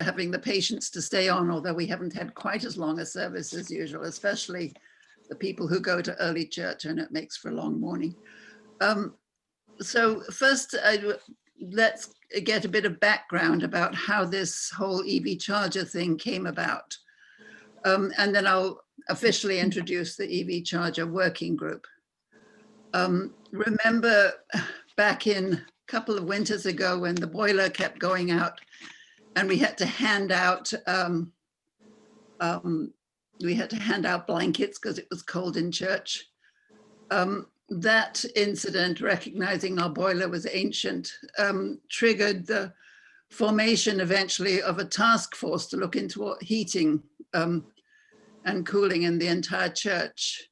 having the patience to stay on, although we haven't had quite as long a service as usual, especially the people who go to early church, and it makes for a long morning. So first, let's get a bit of background about how this whole EV charger thing came about. And then I'll officially introduce the EV charger working group. Remember back in a couple of winters ago when the boiler kept going out and we had to hand out blankets because it was cold in church. That incident, recognizing our boiler was ancient, triggered the formation eventually of a task force to look into heating and cooling in the entire church.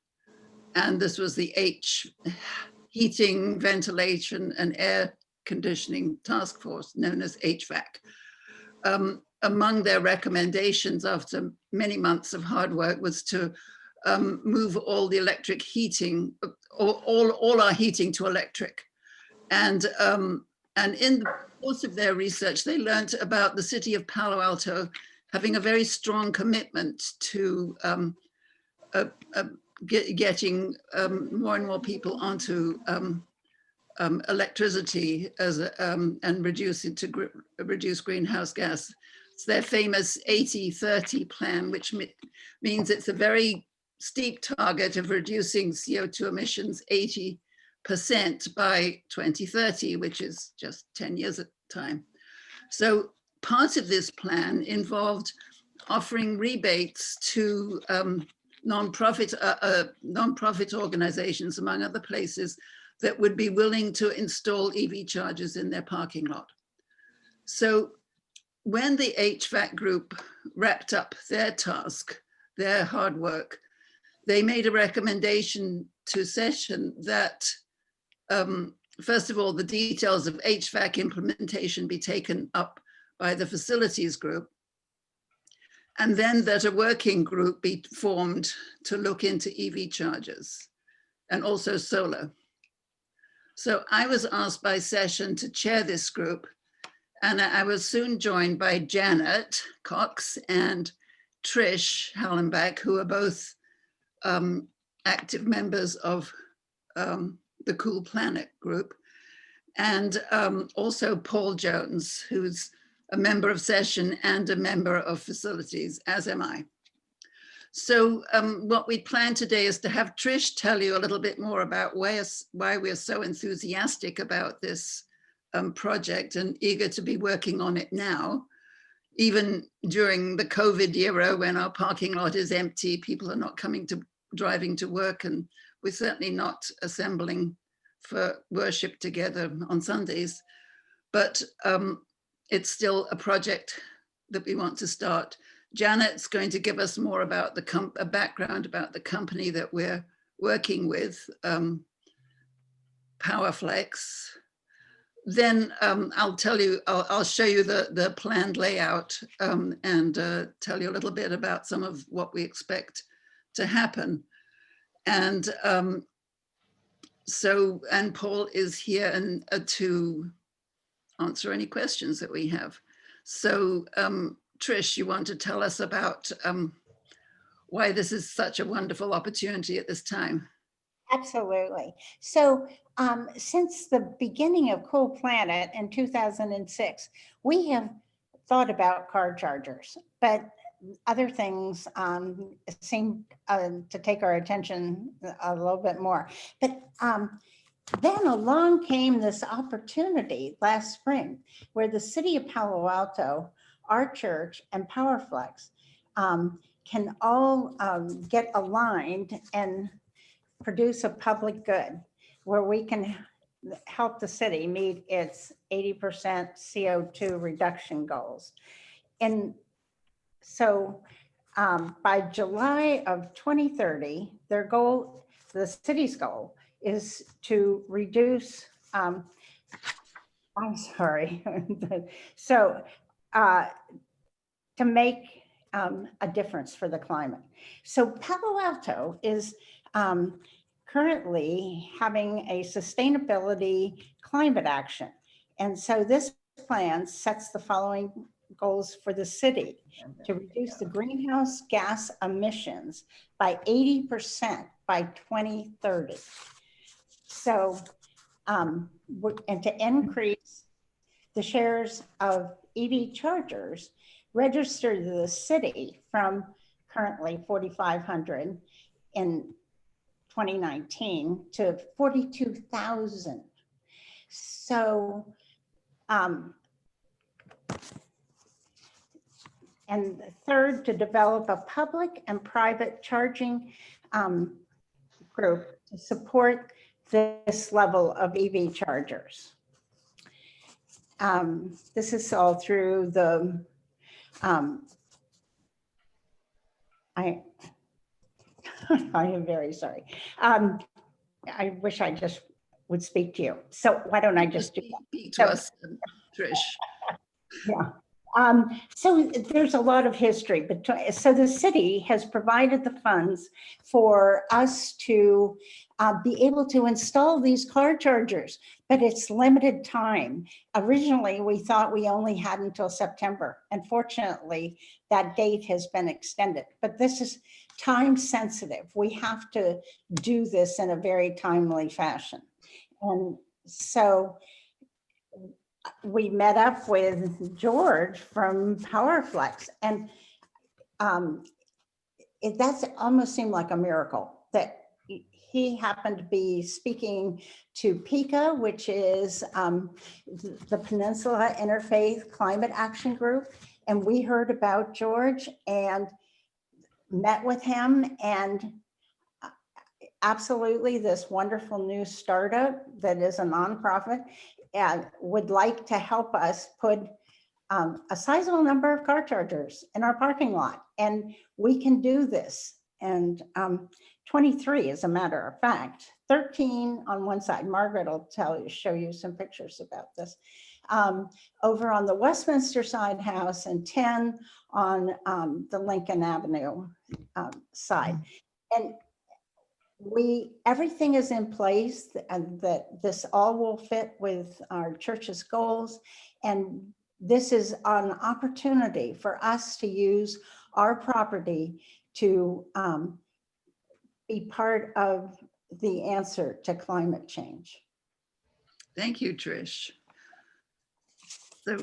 And this was the Heating, Ventilation and Air Conditioning Task Force, known as HVAC. Among their recommendations after many months of hard work was to move all the electric heating, all our heating to electric. And in the course of their research, they learned about the city of Palo Alto having a very strong commitment to getting more and more people onto electricity and reduce greenhouse gas. It's their famous 80-30 plan, which means it's a very steep target of reducing CO2 emissions 80% by 2030, which is just 10 years at time. So part of this plan involved offering rebates to non-profit organizations, among other places, that would be willing to install EV chargers in their parking lot. So when the HVAC group wrapped up their task, their hard work, they made a recommendation to session that, first of all, the details of HVAC implementation be taken up by the facilities group, and then that a working group be formed to look into EV chargers and also solar. So I was asked by session to chair this group, and I was soon joined by Janet Cox and Trish Hallenbach, who are both active members of the Cool Planet group, and also Paul Jones, who's a member of session and a member of facilities, as am I. So what we plan today is to have Trish tell you a little bit more about why we're so enthusiastic about this project and eager to be working on it now, even during the COVID era when our parking lot is empty, people are not driving to work, and we're certainly not assembling for worship together on Sundays. But it's still a project that we want to start. Janet's going to give us more about a background about the company that we're working with, PowerFlex. Then I'll show you the planned layout and tell you a little bit about some of what we expect to happen. And Paul is here and to answer any questions that we have. So Trish, you want to tell us about why this is such a wonderful opportunity at this time? Absolutely. So since the beginning of Cool Planet in 2006, we have thought about car chargers, but other things seem to take our attention a little bit more. But then along came this opportunity last spring where the city of Palo Alto, our church, and PowerFlex can all get aligned and produce a public good where we can help the city meet its 80% CO2 reduction goals. And so by July of 2030, their goal, the city's goal, is to reduce, I'm sorry, so to make a difference for the climate. So Palo Alto is currently having a sustainability climate action. And so this plan sets the following goals for the city to reduce the greenhouse gas emissions by 80% by 2030. So, and to increase the shares of EV chargers registered to the city from currently 4,500 in 2019 to 42,000. So, and third, to develop a public and private charging group to support this level of EV chargers. This is all through the, I am very sorry. I wish I just would speak to you. So why don't I just do that? Speak to us, Trish. Yeah. So there's a lot of history, but so the city has provided the funds for us to be able to install these car chargers, but it's limited time. Originally, we thought we only had until September. Unfortunately, that date has been extended, but this is time sensitive. We have to do this in a very timely fashion. And so we met up with George from PowerFlex, and that's almost seemed like a miracle that he happened to be speaking to PICA, which is the Peninsula Interfaith Climate Action Group. And we heard about George and met with him, and absolutely this wonderful new startup that is a nonprofit and would like to help us put a sizable number of car chargers in our parking lot. And we can do this. And 23, as a matter of fact, 13 on one side. Margaret will show you some pictures about this. Over on the Westminster Side house, and 10 on the Lincoln Avenue side. And everything is in place, and that this all will fit with our church's goals. And this is an opportunity for us to use our property to be part of the answer to climate change. Thank you, Trish. So,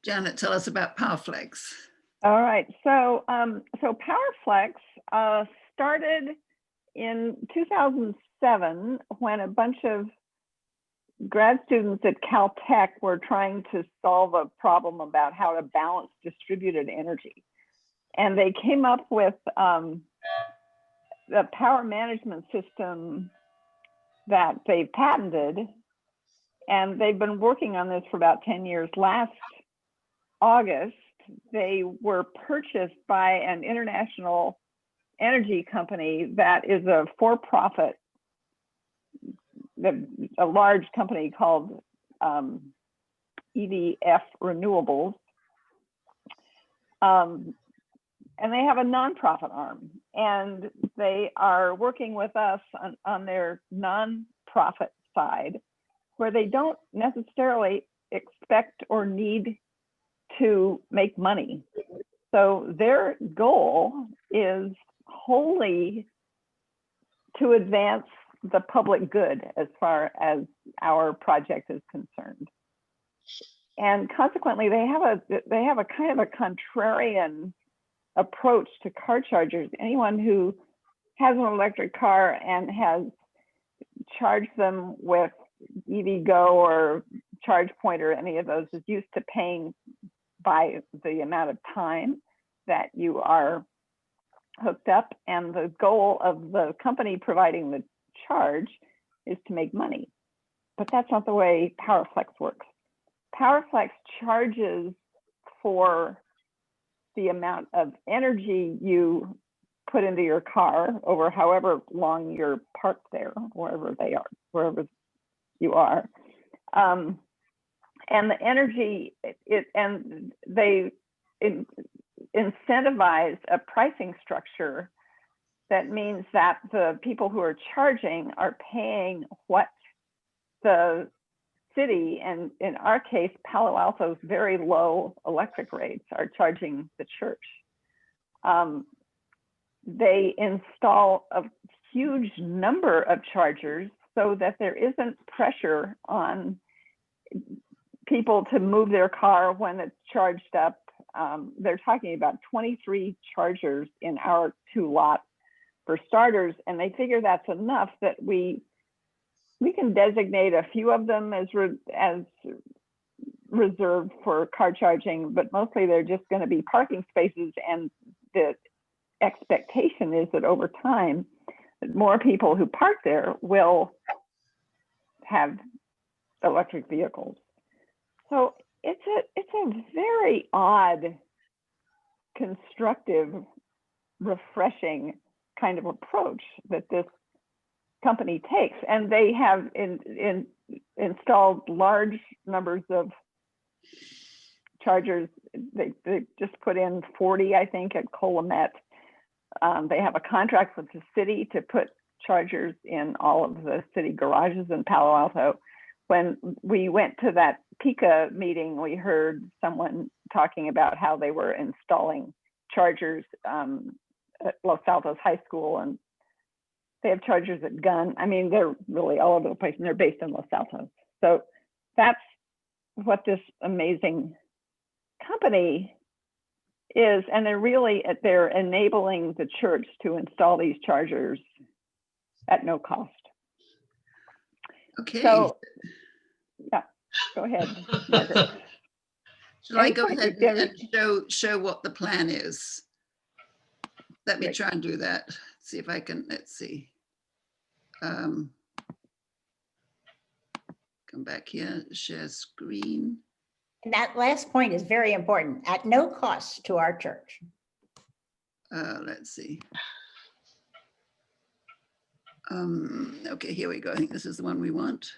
Janet, tell us about PowerFlex. All right, so PowerFlex started in 2007 when a bunch of grad students at Caltech were trying to solve a problem about how to balance distributed energy. And they came up with the power management system that they patented. And they've been working on this for about 10 years. Last August, they were purchased by an international energy company that is a for-profit, a large company called EDF Renewables. And they have a nonprofit arm, and they are working with us on their nonprofit side, where they don't necessarily expect or need to make money. So their goal is wholly to advance the public good as far as our project is concerned. And consequently, they have a kind of a contrarian approach to car chargers. Anyone who has an electric car and has charged them with EVgo or ChargePoint or any of those is used to paying by the amount of time that you are hooked up, and the goal of the company providing the charge is to make money. But that's not the way PowerFlex works. PowerFlex charges for the amount of energy you put into your car over however long you're parked there, wherever you are. And the energy, they incentivize a pricing structure that means that the people who are charging are paying what the city, and in our case, Palo Alto's very low electric rates are charging the church. They install a huge number of chargers so that there isn't pressure on people to move their car when it's charged up. They're talking about 23 chargers in our 2 lots for starters, and they figure that's enough that we can designate a few of them as reserved for car charging, but mostly they're just going to be parking spaces. And the expectation is that over time, more people who park there will have electric vehicles. So it's a very odd, constructive, refreshing kind of approach that this company takes, and they have installed large numbers of chargers. They just put in 40, I think, at Colomet. They have a contract with the city to put chargers in all of the city garages in Palo Alto. When we went to that PICA meeting, we heard someone talking about how they were installing chargers at Los Altos High School, and they have chargers at Gunn. I mean, they're really all over the place, and they're based in Los Altos. So that's what this amazing company is, and they're enabling the church to install these chargers at no cost. Okay. So, yeah, go ahead, Margaret. Shall I go ahead and show what the plan is? Let me try and do that. See if I can, let's see. Come back here, share screen. And that last point is very important, at no cost to our church. Let's see. Okay, here we go. I think this is the one we want.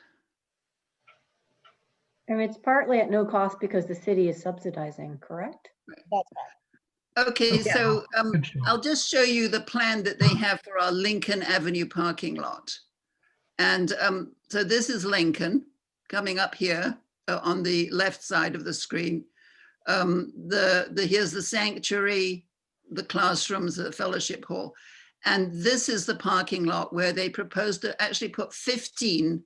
And it's partly at no cost because the city is subsidizing, correct? That's right. Okay, so I'll just show you the plan that they have for our Lincoln Avenue parking lot. And so this is Lincoln coming up here on the left side of the screen. Here's the sanctuary, the classrooms, the fellowship hall. And this is the parking lot where they propose to actually put 15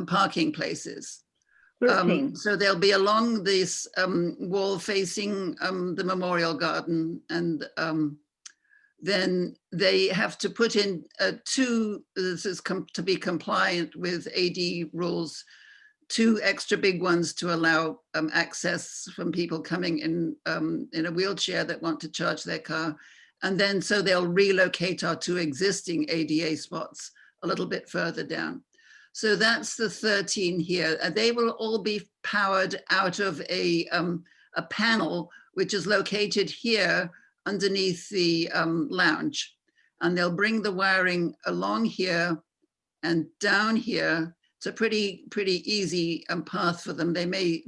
parking places. 13. So they'll be along this wall facing the Memorial Garden, and then they have to put in this is to be compliant with AD rules, 2 extra big ones to allow access from people coming in a wheelchair that want to charge their car. And then so they'll relocate our 2 existing ADA spots a little bit further down. So that's the 13 here. They will all be powered out of a panel, which is located here underneath the lounge. And they'll bring the wiring along here and down here. It's a pretty easy path for them. They may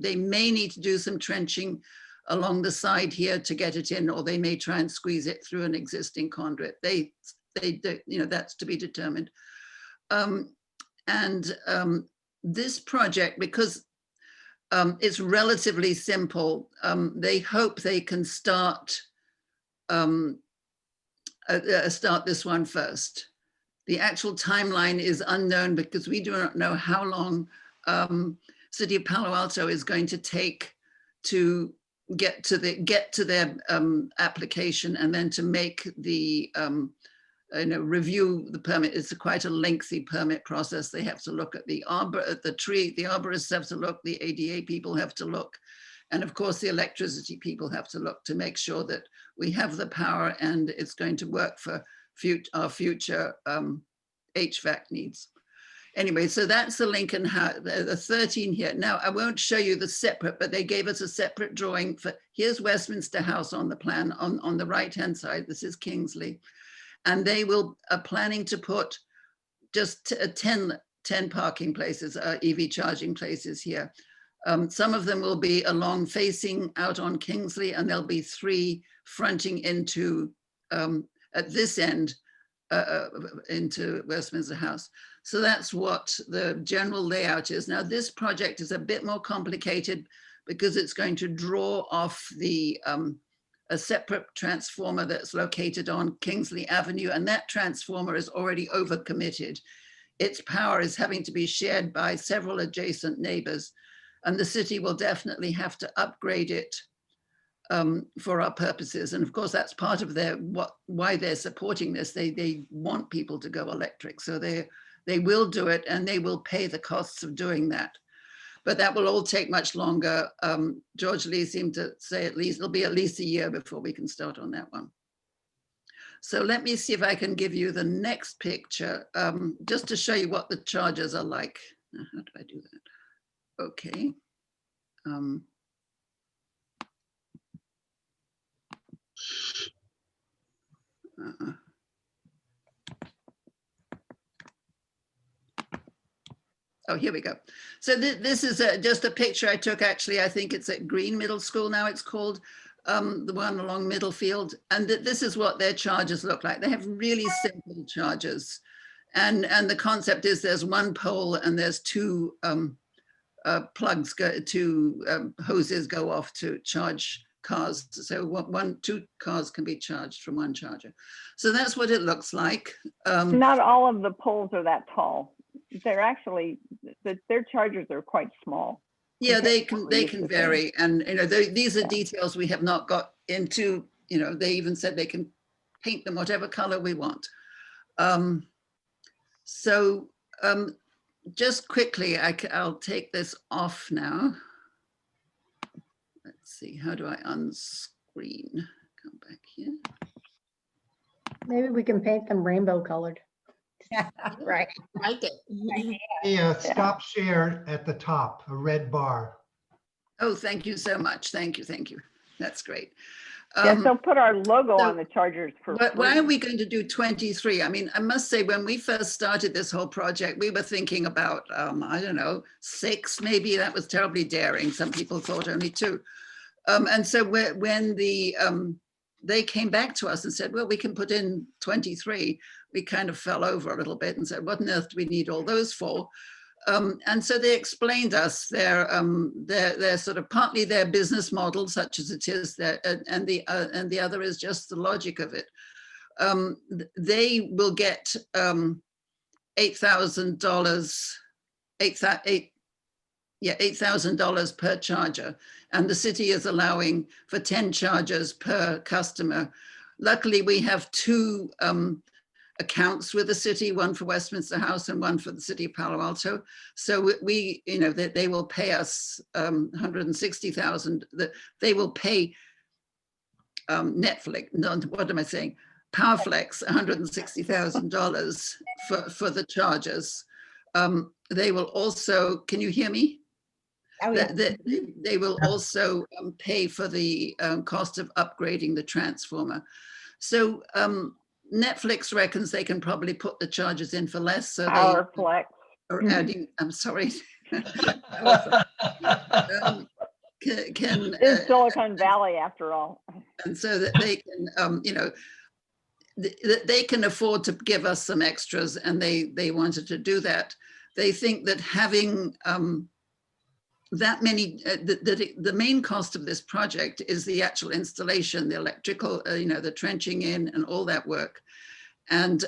need to do some trenching along the side here to get it in, or they may try and squeeze it through an existing conduit. That's to be determined. This project, because it's relatively simple, they hope they can start this one first. The actual timeline is unknown because we do not know how long City of Palo Alto is going to take to get to their application, and then to make the review the permit. It's quite a lengthy permit process. They have to look at the tree, the arborists have to look, the ADA people have to look, and of course the electricity people have to look to make sure that we have the power and it's going to work for our future HVAC needs. Anyway, so that's the Lincoln house, the 13 here. Now, I won't show you the separate, but they gave us a separate drawing for, here's Westminster House on the plan on the right-hand side. This is Kingsley. And they are planning to put just 10 parking places, EV charging places here. Some of them will be along facing out on Kingsley, and there'll be 3 fronting into, at this end, into Westminster House. So that's what the general layout is. Now, this project is a bit more complicated because it's going to draw off a separate transformer that's located on Kingsley Avenue, and that transformer is already overcommitted. Its power is having to be shared by several adjacent neighbors, and the city will definitely have to upgrade it for our purposes. And of course, that's part of why they're supporting this. They want people to go electric, so they will do it, and they will pay the costs of doing that. But that will all take much longer. George Lee seemed to say it'll be at least a year before we can start on that one. So let me see if I can give you the next picture, just to show you what the charges are like. Now, how do I do that? Okay. Oh, here we go. So this is just a picture I took, actually. I think it's at Green Middle School now it's called, the one along Middlefield. And this is what their charges look like. They have really simple charges. And the concept is there's one pole and there's two plugs, two hoses go off to charge cars. So two cars can be charged from one charger. So that's what it looks like. Not all of the poles are that tall. They're actually, their chargers are quite small. Yeah, they can vary, and these are details we have not got into. They even said they can paint them whatever color we want. Just quickly, I'll take this off now. Let's see, how do I unscreen? Come back here. Maybe we can paint them rainbow colored. Right. Like it. The stop share at the top, a red bar. Oh, thank you so much. Thank you. That's great. Yeah, so put our logo on the chargers for But why are we going to do 23? I mean, I must say, when we first started this whole project, we were thinking about, I don't know, 6, maybe. That was terribly daring. Some people thought only 2. And so when they came back to us and said, well, we can put in 23, we kind of fell over a little bit and said, what on earth do we need all those for? And so they explained us their sort of partly their business model, such as it is, and the other is just the logic of it. They will get $8,000, $8,000 per charger, and the city is allowing for 10 chargers per customer. Luckily, we have 2 accounts with the city, one for Westminster House and one for the city of Palo Alto. So they will pay us $160,000. They will pay Netflix. No, what am I saying? PowerFlex $160,000 for the chargers. They will also. Can you hear me? Oh, yeah. They will also pay for the cost of upgrading the transformer. So Netflix reckons they can probably put the charges in for less. So PowerFlex. they are adding, I'm sorry. It's Silicon Valley after all. And so that they can, they can afford to give us some extras, and they wanted to do that. They think that having that many, the main cost of this project is the actual installation, the electrical, the trenching in and all that work. And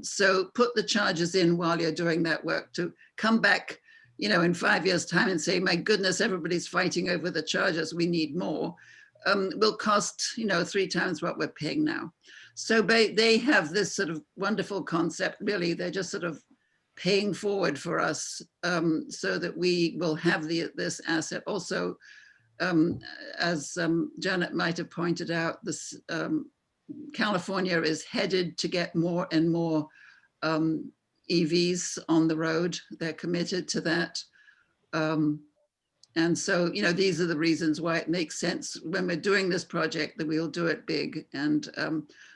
so put the charges in while you're doing that work, to come back, in 5 years' time and say, my goodness, everybody's fighting over the charges, we need more, will cost, 3 times what we're paying now. So they have this sort of wonderful concept, really. They're just sort of paying forward for us, so that we will have this asset. Also, as Janet might have pointed out, this California is headed to get more and more EVs on the road. They're committed to that. And so, these are the reasons why it makes sense when we're doing this project that we'll do it big. And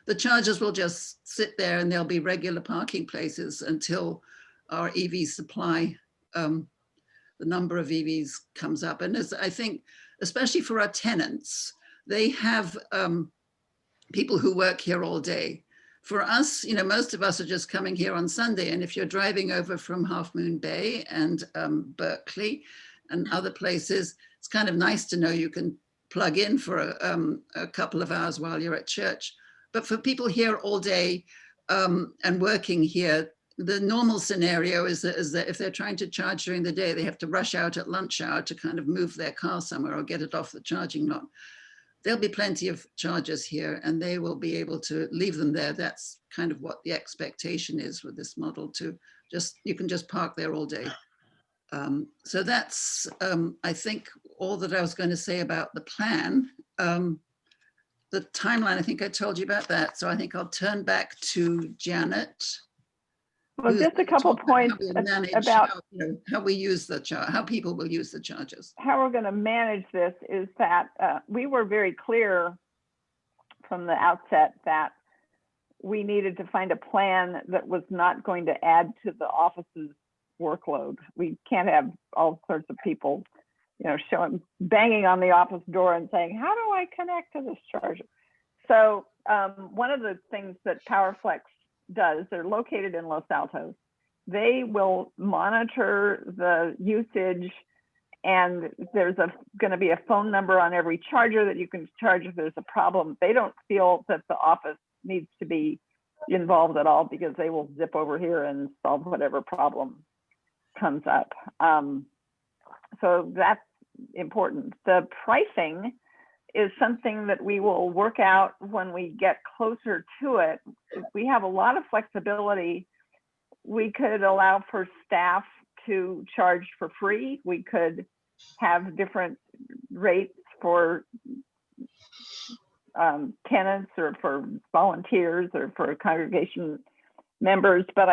the chargers will just sit there, and there'll be regular parking places until our EV supply, the number of EVs comes up. And as I think, especially for our tenants, they have people who work here all day. For us, most of us are just coming here on Sunday. And if you're driving over from Half Moon Bay and Berkeley and other places, it's kind of nice to know you can plug in for a couple of hours while you're at church. But for people here all day and working here, the normal scenario is that if they're trying to charge during the day, they have to rush out at lunch hour to kind of move their car somewhere or get it off the charging lot. There'll be plenty of chargers here and they will be able to leave them there. That's kind of what the expectation is with this model, to you can just park there all day. So that's, I think, all that I was going to say about the plan. The timeline, I think I told you about that. So I think I'll turn back to Janet. Well, just a couple points about how we use how people will use the chargers. How we're going to manage this is that we were very clear from the outset that we needed to find a plan that was not going to add to the office's workload. We can't have all sorts of people, banging on the office door and saying, how do I connect to this charger? So one of the things that PowerFlex does, they're located in Los Altos. They will monitor the usage, and there's going to be a phone number on every charger that you can charge if there's a problem. They don't feel that the office needs to be involved at all because they will zip over here and solve whatever problem comes up. So that's important. The pricing is something that we will work out when we get closer to it. We have a lot of flexibility. We could allow for staff to charge for free. We could have different rates for tenants or for volunteers or for congregation members, but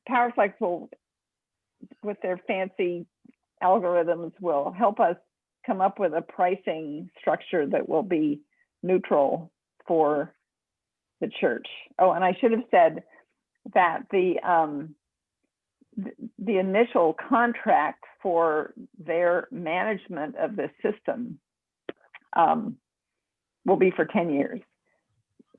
PowerFlex will, with their fancy algorithms, will help us come up with a pricing structure that will be neutral for the church. Oh, and I should have said that the initial contract for their management of the system will be for 10 years.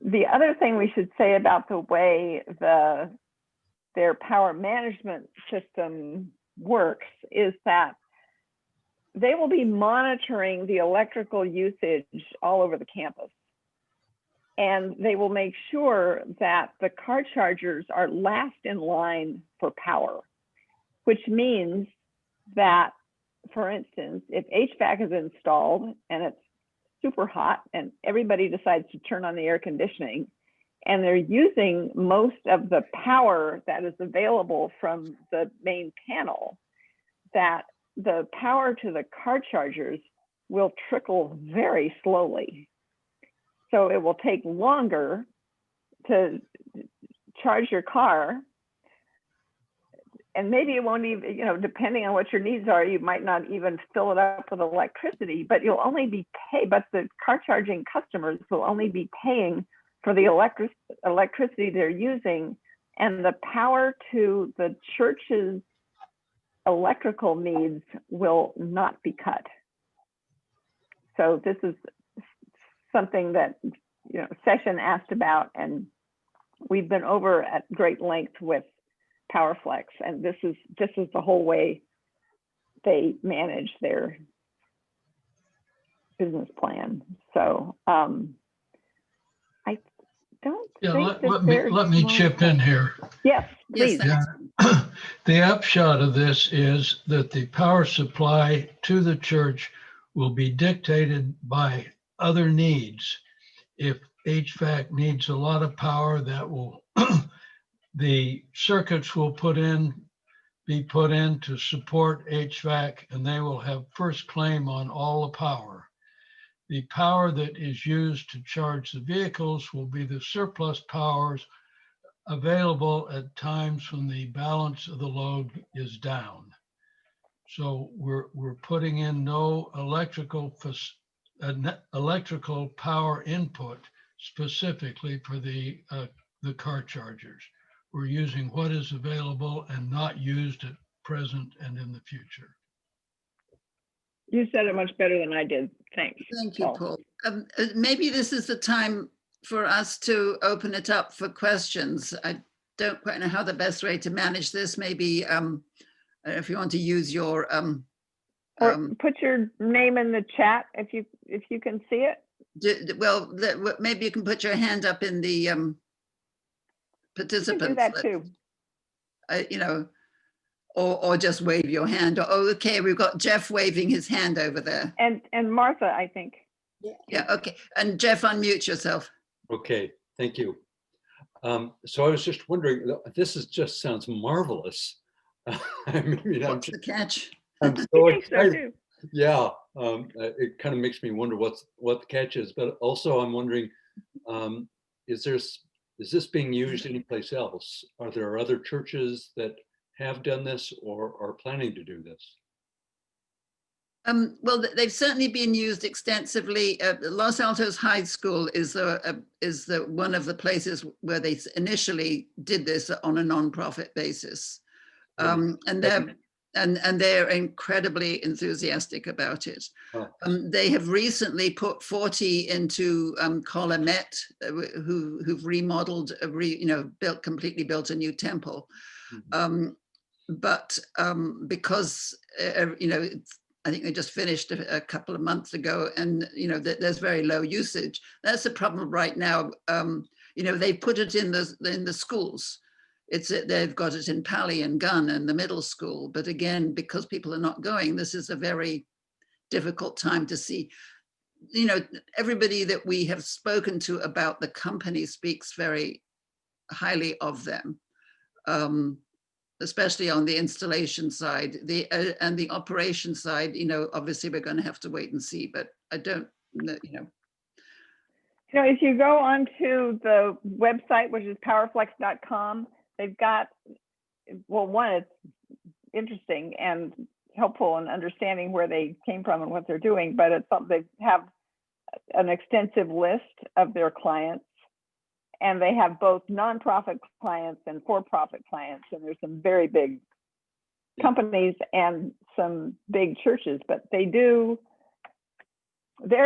The other thing we should say about the way their power management system works is that they will be monitoring the electrical usage all over the campus. And they will make sure that the car chargers are last in line for power, which means that, for instance, if HVAC is installed and it's super hot and everybody decides to turn on the air conditioning and they're using most of the power that is available from the main panel, that the power to the car chargers will trickle very slowly. So it will take longer to charge your car. And maybe it won't even, depending on what your needs are, you might not even fill it up with electricity, but you'll only be but the car charging customers will only be paying for the electricity they're using, and the power to the church's electrical needs will not be cut. So this is something that Session asked about, and we've been over at great length with PowerFlex, and this is the whole way they manage their business plan. So I don't think let me chip in here. Yes, please. Yes, The upshot of this is that the power supply to the church will be dictated by other needs. If HVAC needs a lot of power, that will the circuits will be put in to support HVAC, and they will have first claim on all the power. The power that is used to charge the vehicles will be the surplus powers available at times when the balance of the load is down. So we're putting in no electrical power input specifically for the car chargers. We're using what is available and not used at present and in the future. You said it much better than I did. Thanks. Thank you, Paul. Maybe this is the time for us to open it up for questions. I don't quite know how the best way to manage this. Maybe if you want to use your Or put your name in the chat if you can see it. maybe you can put your hand up in the You can participants. do that too. You know, or just wave your hand. Oh, okay, we've got Jeff waving his hand over there. And Martha, I think. Yeah, okay. And Jeff, unmute yourself. Okay, thank you. So I was just wondering, just sounds marvelous. I mean, What's the catch? I'm I so think so excited. too. Yeah, it kind of makes me wonder what the catch is, but also I'm wondering, is this being used anyplace else? Are there other churches that have done this or are planning to do this? Well, they've certainly been used extensively. Los Altos High School is the one of the places where they initially did this on a nonprofit basis, and they're incredibly enthusiastic about it. Oh. They have recently put 40 into Colomet, who've remodeled, completely built a new temple. Mhm. But because I think they just finished a couple of months ago, and there's very low usage. That's the problem right now. They put it in the schools. They've got it in Palo and Gun and the middle school, but again, because people are not going, this is a very difficult time to see. Everybody that we have spoken to about the company speaks very highly of them. Especially on the installation side, and the operation side, obviously we're going to have to wait and see, but I don't know, If you go onto the website, which is powerflex.com, they've got, one, it's interesting and helpful in understanding where they came from and what they're doing, but it's something they have an extensive list of their clients. And they have both nonprofit clients and for-profit clients, and there's some very big companies and some big churches, but their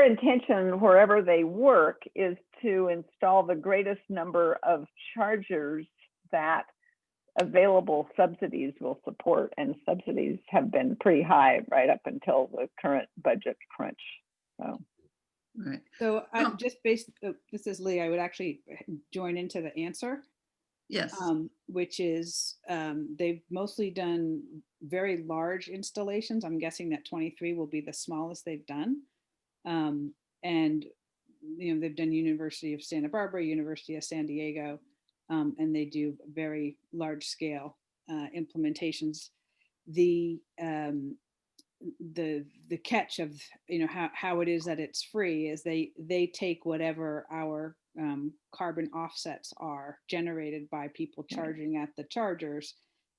intention wherever they work is to install the greatest number of chargers that available subsidies will support, and subsidies have been pretty high right up until the current budget crunch. So. right. So I'm just this is Lee, I would actually join into the answer. Yes. Which is they've mostly done very large installations. I'm guessing that 23 will be the smallest they've done. And they've done University of Santa Barbara, University of San Diego, and they do very large scale implementations. The catch of how it is that it's free is they take whatever our carbon offsets are generated by people charging at the chargers,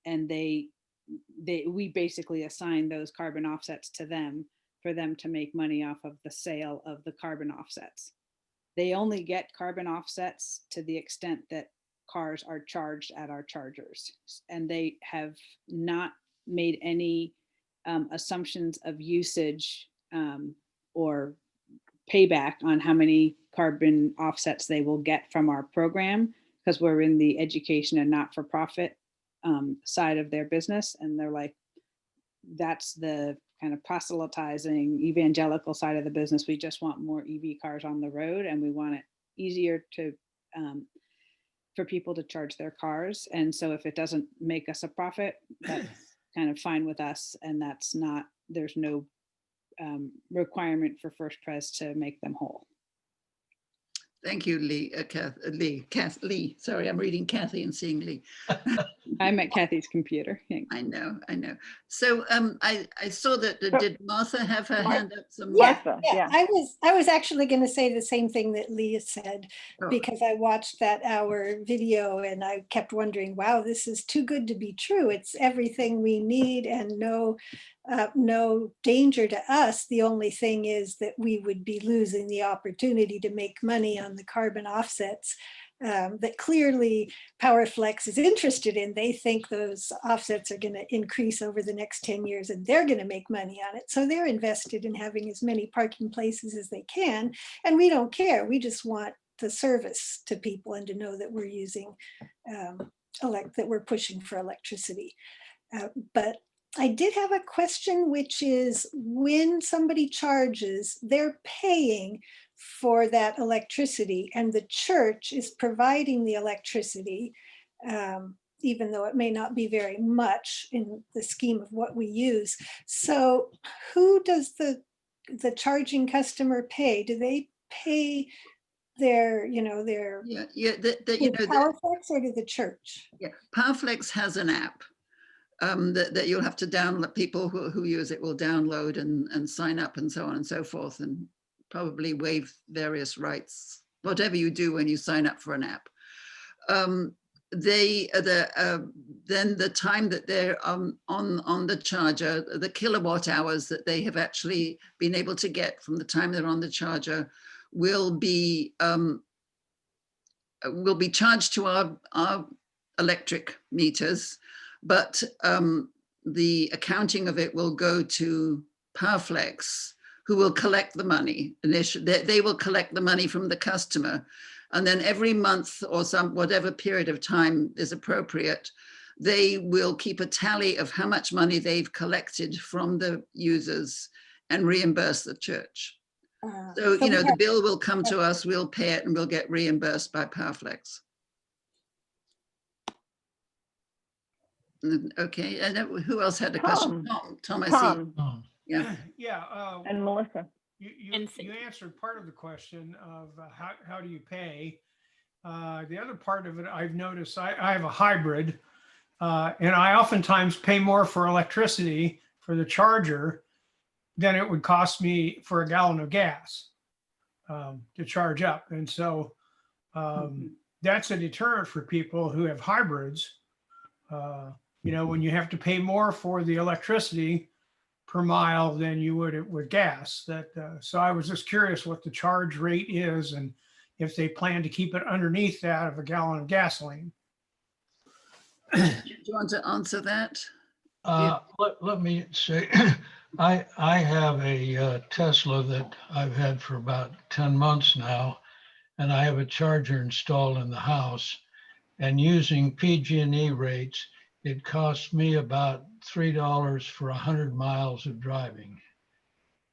and we basically assign those carbon offsets to them for them to make money off of the sale of the carbon offsets. They only get carbon offsets to the extent that cars are charged at our chargers, and they have not made any assumptions of usage or payback on how many carbon offsets they will get from our program, because we're in the education and not-for-profit side of their business. And they're like, that's the kind of proselytizing evangelical side of the business. We just want more EV cars on the road, and we want it easier for people to charge their cars. And so if it doesn't make us a profit, that's kind of fine with us. And there's no requirement for First Pres to make them whole. Thank you, Lee. Lee. Sorry, I'm reading Kathy and seeing Lee. I'm at Kathy's computer. I know. So I saw that, did Martha have her hand up? Martha, Yeah. I was actually going to say the same thing that Leah said, because I watched that hour video and I kept wondering, wow, this is too good to be true. It's everything we need and no danger to us. The only thing is that we would be losing the opportunity to make money on the carbon offsets that clearly PowerFlex is interested in. They think those offsets are going to increase over the next 10 years and they're going to make money on it. So they're invested in having as many parking places as they can. And we don't care. We just want the service to people and to know that we're using, that we're pushing for electricity. But I did have a question, which is when somebody charges, they're paying for that electricity and the church is providing the electricity, even though it may not be very much in the scheme of what we use. So who does the charging customer pay? Do they pay their, their PowerFlex, or to the church? Yeah, PowerFlex has an app that you'll have to download. People who use it will download and sign up and so on and so forth, and probably waive various rights, whatever you do when you sign up for an app. Then the time that they're on the charger, the kilowatt hours that they have actually been able to get from the time they're on the charger will be charged to our electric meters, but the accounting of it will go to PowerFlex, who will collect the money. They will collect the money from the customer. And then every month or whatever period of time is appropriate, they will keep a tally of how much money they've collected from the users and reimburse the church. So the bill will come to us, we'll pay it, and we'll get reimbursed by PowerFlex. Okay, and who else had a question? Tom, I see. Yeah. Yeah. And Melissa. You answered part of the question of how do you pay. The other part of it, I've noticed, I have a hybrid, and I oftentimes pay more for electricity for the charger than it would cost me for a gallon of gas to charge up. And so that's a deterrent for people who have hybrids. When you have to pay more for the electricity per mile than you would with gas. So I was just curious what the charge rate is and if they plan to keep it underneath that of a gallon of gasoline. Do you want to answer that? Let me say, I have a Tesla that I've had for about 10 months now, and I have a charger installed in the house. And using PG&E rates, it costs me about $3 for 100 miles of driving.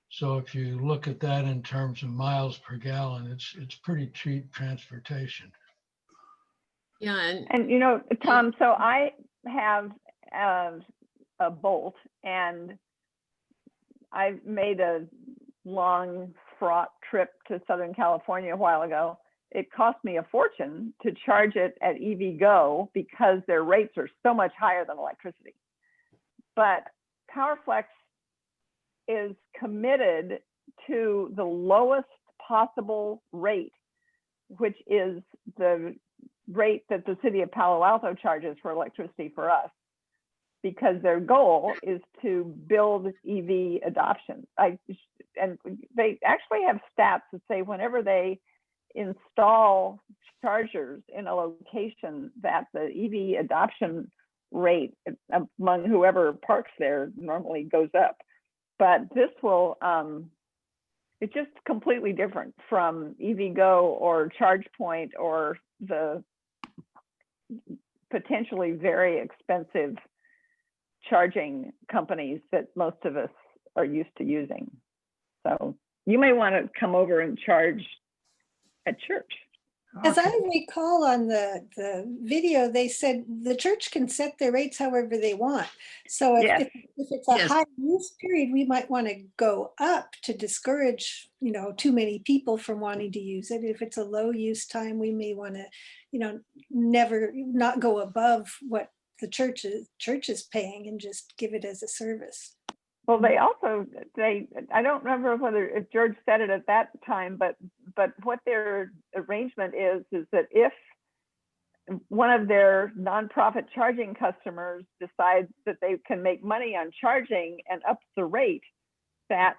So if you look at that in terms of miles per gallon, it's pretty cheap transportation. Yeah, and Tom, so I have a Bolt, and I made a long fraught trip to Southern California a while ago. It cost me a fortune to charge it at EVgo because their rates are so much higher than electricity. But PowerFlex is committed to the lowest possible rate, which is the rate that the city of Palo Alto charges for electricity for us, because their goal is to build EV adoption. And they actually have stats that say whenever they install chargers in a location, that the EV adoption rate among whoever parks there normally goes up. But this will, it's just completely different from EVgo or ChargePoint or the potentially very expensive charging companies that most of us are used to using. So you may want to come over and charge at church. As I recall on the video, they said the church can set their rates however they want. So if it's a high use period, we might want to go up to discourage, too many people from wanting to use it. If it's a low use time, we may want to, not go above what the church is paying and just give it as a service. Well, I don't remember if George said it at that time, but what their arrangement is that if one of their nonprofit charging customers decides that they can make money on charging and up the rate, that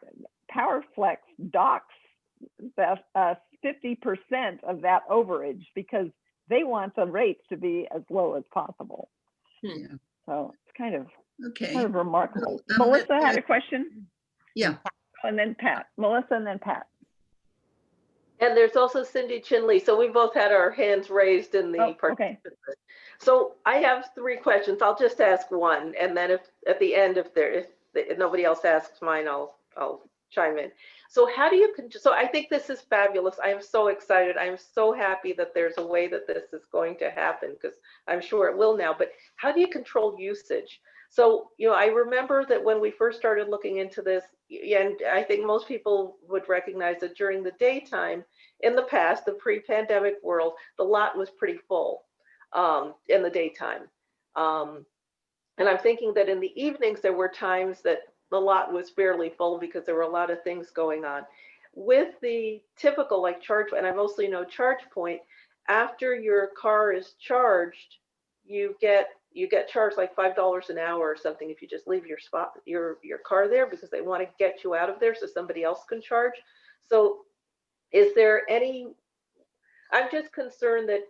PowerFlex docks that 50% of that overage, because they want the rates to be as low as possible. Yeah. So it's kind of remarkable. Well, Melissa had a question. Yeah. And then Pat. Melissa and then Pat. And there's also Cindy Chinley. So we both had our hands raised in the Oh, okay. participant list. So I have 3 questions. I'll just ask one, and then if at the end, if nobody else asks mine, I'll chime in. So how do you, so I think this is fabulous. I am so excited. I am so happy that there's a way that this is going to happen, because I'm sure it will now, but how do you control usage? So, I remember that when we first started looking into this, and I think most people would recognize that during the daytime, in the past, the pre-pandemic world, the lot was pretty full in the daytime. And I'm thinking that in the evenings, there were times that the lot was fairly full because there were a lot of things going on. With the typical like charge, and I mostly know charge point, after your car is charged, you get charged like $5 an hour or something if you just leave your car there, because they want to get you out of there so somebody else can charge. So is there any, I'm just concerned that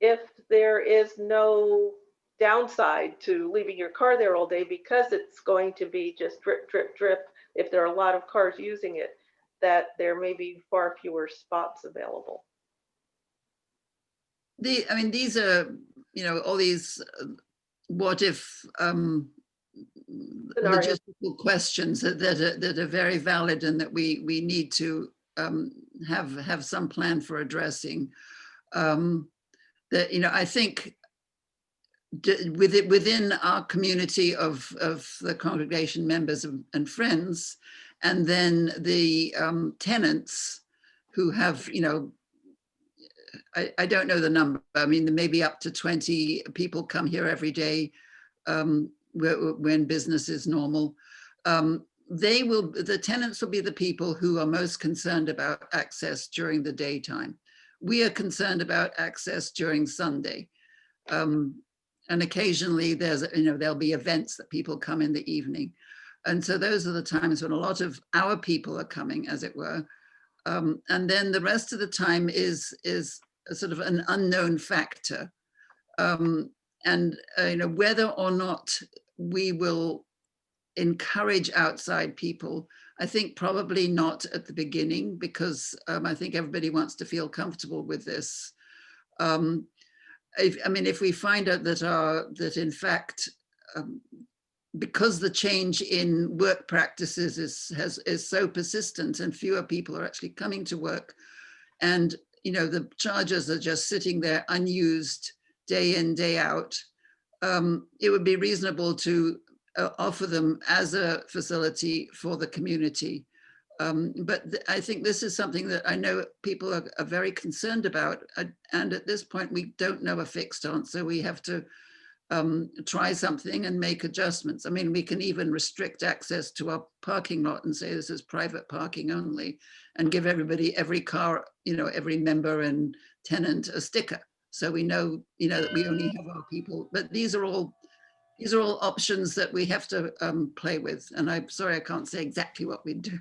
if there is no downside to leaving your car there all day, because it's going to be just drip, drip, drip, if there are a lot of cars using it, that there may be far fewer spots available. I mean, these are, all these what if logistical questions that are very valid, and that we need to have some plan for addressing. That, I think within our community of the congregation members and friends, and then the tenants who have, I don't know the number. I mean, there may be up to 20 people come here every day when business is normal. The tenants will be the people who are most concerned about access during the daytime. We are concerned about access during Sunday. And occasionally there'll be events that people come in the evening. And so those are the times when a lot of our people are coming, as it were. And then the rest of the time is a sort of an unknown factor. And whether or not we will encourage outside people, I think probably not at the beginning, because I think everybody wants to feel comfortable with this. If we find out that in fact, because the change in work practices is so persistent and fewer people are actually coming to work, and the chargers are just sitting there unused day in, day out, it would be reasonable to offer them as a facility for the community. But I think this is something that I know people are very concerned about. And at this point, we don't know a fixed answer. We have to try something and make adjustments. I mean, we can even restrict access to our parking lot and say this is private parking only, and give everybody, every car, every member and tenant a sticker. So we know, that we only have our people. But these are all options that we have to play with. And I'm sorry, I can't say exactly what we do.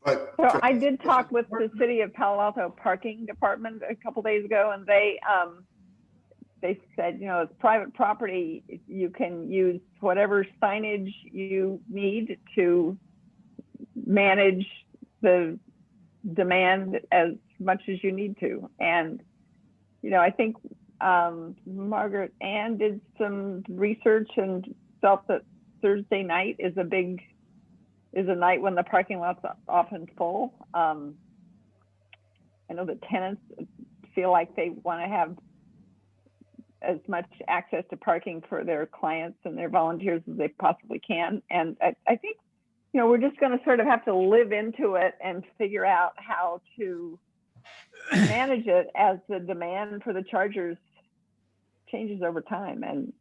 But so I did talk with the city of Palo Alto parking department a couple days ago, and they said, it's private property. You can use whatever signage you need to manage the demand as much as you need to. And, I think Margaret Ann did some research and felt that Thursday night is a night when the parking lot's often full. I know the tenants feel like they want to have as much access to parking for their clients and their volunteers as they possibly can. And I think, we're just going to sort of have to live into it and figure out how to manage it as the demand for the chargers changes over time. And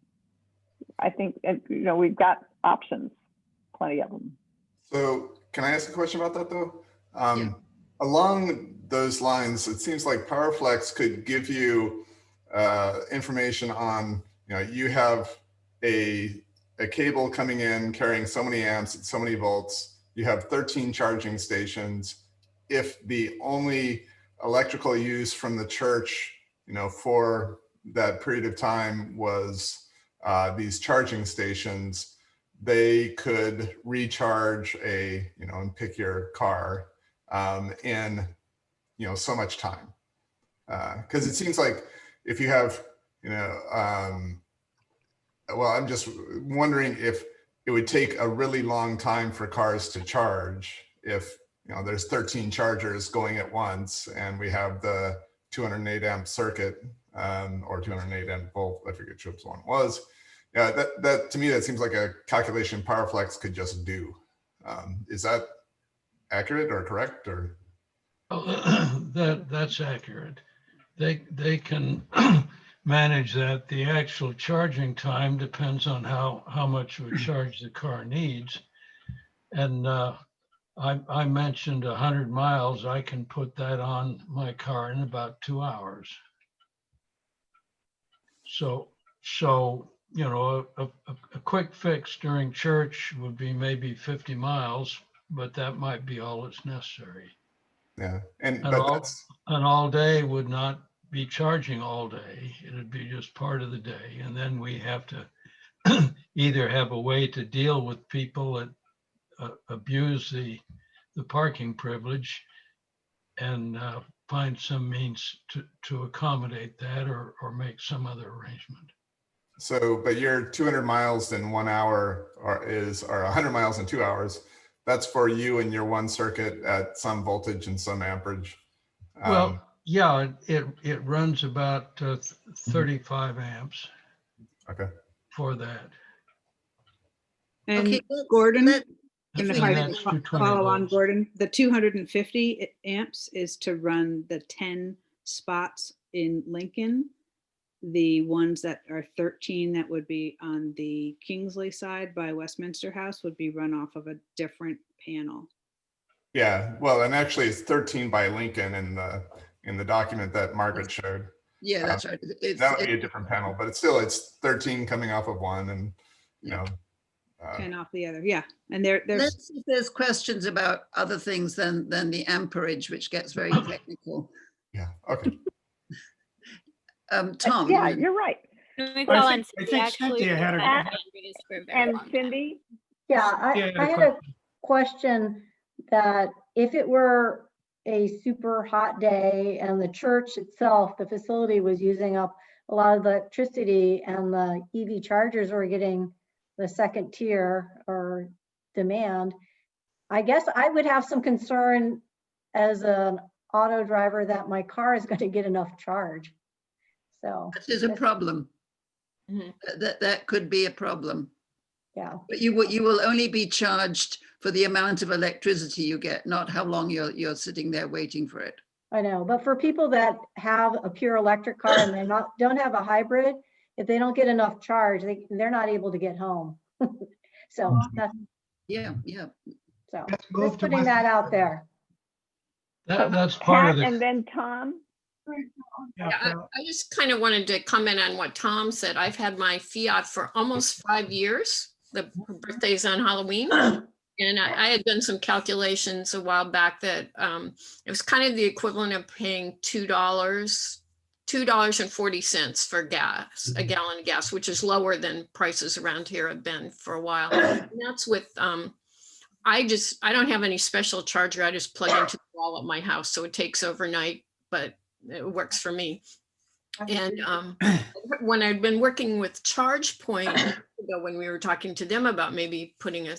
I think, we've got options, plenty of them. So can I ask a question about that though? Along those lines, it seems like PowerFlex could give you information on, you have a cable coming in carrying so many amps and so many volts. You have 13 charging stations. If the only electrical use from the church, for that period of time was these charging stations, they could recharge and pick your car in, so much time. Because it seems like if you have, well, I'm just wondering if it would take a really long time for cars to charge if, there's 13 chargers going at once and we have the 208 amp circuit or 208 amp volt, I forget which one it was. Yeah, that to me, that seems like a calculation PowerFlex could just do. Is that accurate or correct or? That's accurate. They can manage that. The actual charging time depends on how much of a charge the car needs. And I mentioned 100 miles. I can put that on my car in about 2 hours. So a quick fix during church would be maybe 50 miles, but that might be all that's necessary. Yeah, And all day would not be charging all day. It would be just part of the day. And then we have to either have a way to deal with people that abuse the parking privilege and find some means to accommodate that or make some other arrangement. So, but your 200 miles in 1 hour or 100 miles in 2 hours. That's for you and your one circuit at some voltage and some amperage. Well, yeah, it runs about 35 amps. Okay. For that. And Okay, Gordon, And if I that's can 220 follow on, volts. Gordon, the 250 amps is to run the 10 spots in Lincoln. The ones that are 13 that would be on the Kingsley side by Westminster House would be run off of a different panel. Yeah, well, and actually it's 13 by Lincoln in the document that Margaret showed. Yeah, that's right. That would be a different panel, but it's 13 coming off of one and, 10 off the other, yeah. And there's Let's see if there's questions about other things than the amperage, which gets very technical. Yeah, okay. Tom. Yeah, you're right. I think Cynthia had a And Cindy? Yeah, I had a question that if it were a super hot day and the church itself, the facility was using up a lot of the electricity and the EV chargers were getting the second tier or demand, I guess I would have some concern as an auto driver that my car is going to get enough charge. So that is a problem. Mhm. That could be a problem. Yeah. But you will only be charged for the amount of electricity you get, not how long you're sitting there waiting for it. I know, but for people that have a pure electric car and don't have a hybrid, if they don't get enough charge, they're not able to get home. So that's, yeah. So move just to putting that out there. That's part of the. And then Tom. Yeah, I just kind of wanted to comment on what Tom said. I've had my Fiat for almost 5 years. The birthday's on Halloween. And I had done some calculations a while back that it was kind of the equivalent of paying $2.40 for gas, a gallon of gas, which is lower than prices around here have been for a while. And that's with, I don't have any special charger. I just plug into the wall at my house. So it takes overnight, but it works for me. And when I'd been working with ChargePoint when we were talking to them about maybe putting a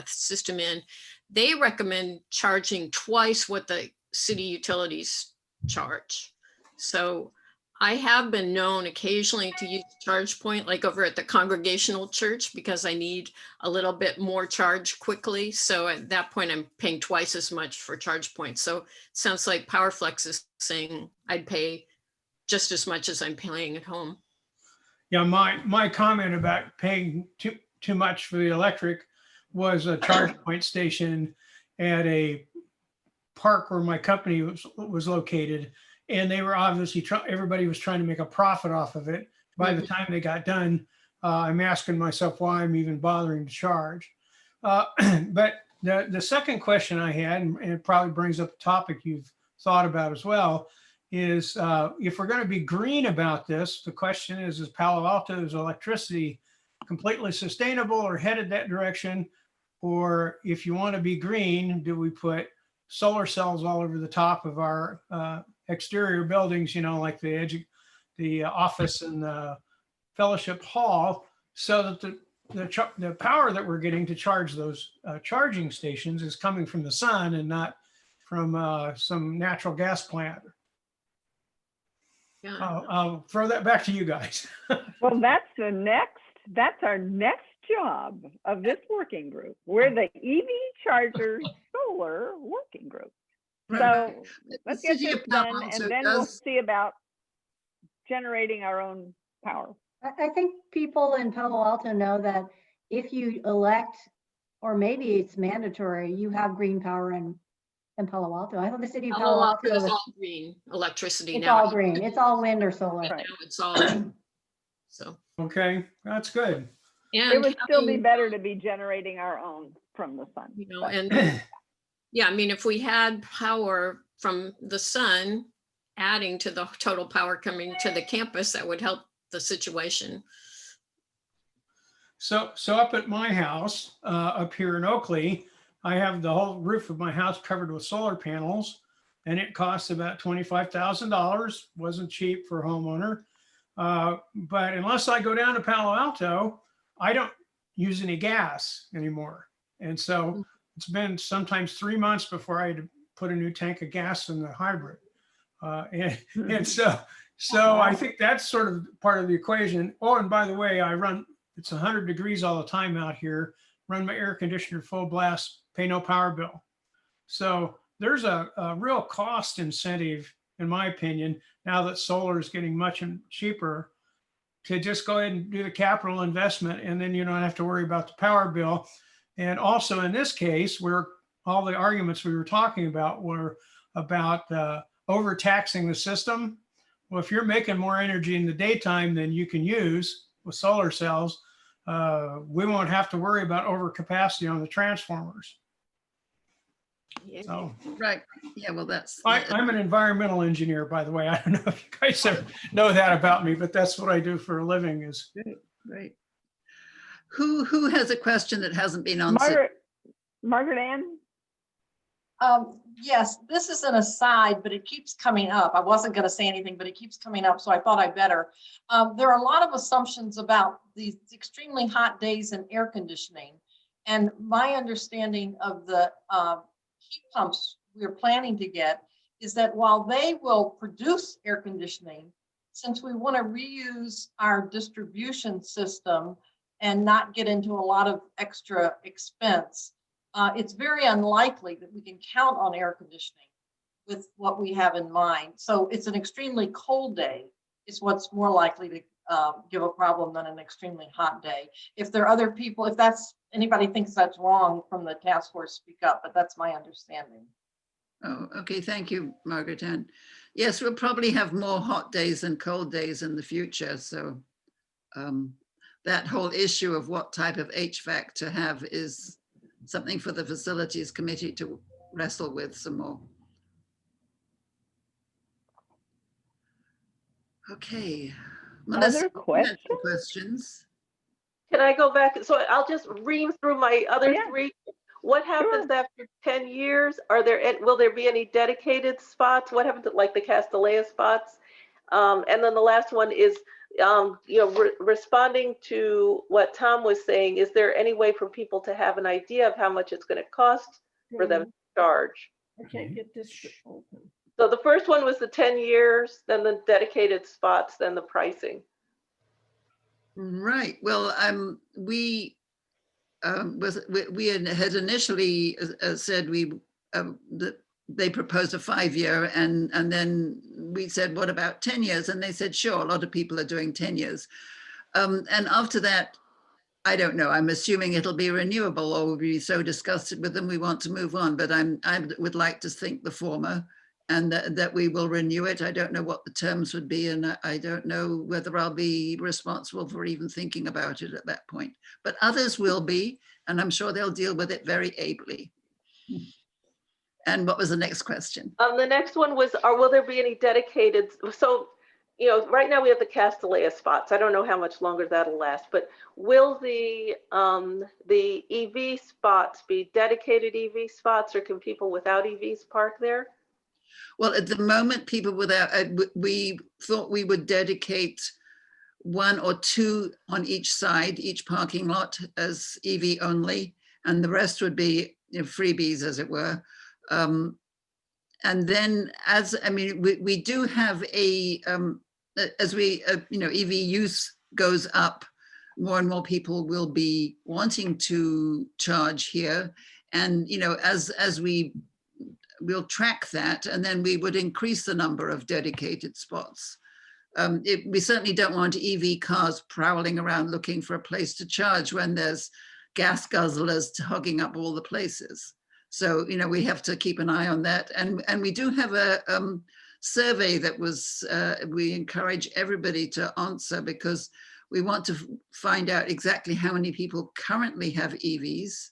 system in, they recommend charging twice what the city utilities charge. So I have been known occasionally to use ChargePoint, like over at the Congregational Church, because I need a little bit more charge quickly. So at that point, I'm paying twice as much for ChargePoint. So it sounds like PowerFlex is saying I'd pay just as much as I'm paying at home. Yeah, my comment about paying too much for the electric was a charge point station at a park where my company was located. And they were obviously, everybody was trying to make a profit off of it. By the time they got done, I'm asking myself why I'm even bothering to charge. But the second question I had, and it probably brings up a topic you've thought about as well, is if we're going to be green about this, the question is Palo Alto's electricity completely sustainable or headed that direction? Or if you want to be green, do we put solar cells all over the top of our exterior buildings, like the office and the fellowship hall, so that the power that we're getting to charge those charging stations is coming from the sun and not from some natural gas plant. Yeah. I'll throw that back to you guys. Well, that's our next job of this working group. We're the EV charger solar working group. So let's get this done, and then we'll see about generating our own power. I think people in Palo Alto know that if you elect, or maybe it's mandatory, you have green power in Palo Alto. I know the city of Palo Alto is all green electricity it's now. all green. It's all wind or solar. Now it's all so. Okay, that's good. And it would still be better to be generating our own from the sun. And yeah, I mean, if we had power from the sun adding to the total power coming to the campus, that would help the situation. So up at my house, up here in Oakley, I have the whole roof of my house covered with solar panels, and it costs about $25,000. Wasn't cheap for a homeowner. But unless I go down to Palo Alto, I don't use any gas anymore. And so it's been sometimes 3 months before I had to put a new tank of gas in the hybrid. And so I think that's sort of part of the equation. Oh, and by the way, it's 100 degrees all the time out here, run my air conditioner full blast, pay no power bill. So there's a real cost incentive, in my opinion, now that solar is getting much cheaper, to just go ahead and do the capital investment, and then you don't have to worry about the power bill. And also in this case, where all the arguments we were talking about were about overtaxing the system. Well, if you're making more energy in the daytime than you can use with solar cells, we won't have to worry about overcapacity on the transformers. Yeah. So, Right. Yeah, well, I'm an environmental engineer, by the way. I don't know if you guys ever know that about me, but that's what I do for a living. Is right. Who has a question that hasn't been answered? Margaret Ann? Yes, this is an aside, but it keeps coming up. I wasn't going to say anything, but it keeps coming up, so I thought I better. There are a lot of assumptions about these extremely hot days and air conditioning. And my understanding of the heat pumps we're planning to get is that while they will produce air conditioning, since we want to reuse our distribution system and not get into a lot of extra expense, it's very unlikely that we can count on air conditioning with what we have in mind. So it's an extremely cold day is what's more likely to give a problem than an extremely hot day. If there are other people, if anybody thinks that's wrong from the task force, speak up, but that's my understanding. Oh, okay. Thank you, Margaret Ann. Yes, we'll probably have more hot days and cold days in the future. So that whole issue of what type of HVAC to have is something for the facilities committee to wrestle with some more. Okay. Melissa, Other questions? Can I go back? So I'll just ream through my other three. What happens after 10 years? Will there be any dedicated spots? What happens to like the Castellea spots? And then the last one is, responding to what Tom was saying, is there any way for people to have an idea of how much it's going to cost for them to charge? I can't get this open. So the first one was the 10 years, then the dedicated spots, then the pricing. Right. Well, we had initially said that they proposed a 5-year, and then we said, what about 10 years? And they said, sure, a lot of people are doing 10 years. And after that, I don't know, I'm assuming it'll be renewable, or we'll be so disgusted with them we want to move on, but I would like to think the former, and that we will renew it. I don't know what the terms would be, and I don't know whether I'll be responsible for even thinking about it at that point, but others will be, and I'm sure they'll deal with it very ably. And what was the next question? The next one was, will there be any dedicated? So you know, right now we have the Castellea spots. I don't know how much longer that'll last, but will the EV spots be dedicated EV spots, or can people without EVs park there? Well, at the moment, people without, we thought we would dedicate 1 or 2 on each side, each parking lot as EV only, and the rest would be, you know, freebies, as it were. And then, we do have as we, you know, EV use goes up, more and more people will be wanting to charge here. And, you know, as we'll track that, and then we would increase the number of dedicated spots. We certainly don't want EV cars prowling around looking for a place to charge when there's gas guzzlers hogging up all the places. So, you know, we have to keep an eye on that. And we do have a survey that was, we encourage everybody to answer, because we want to find out exactly how many people currently have EVs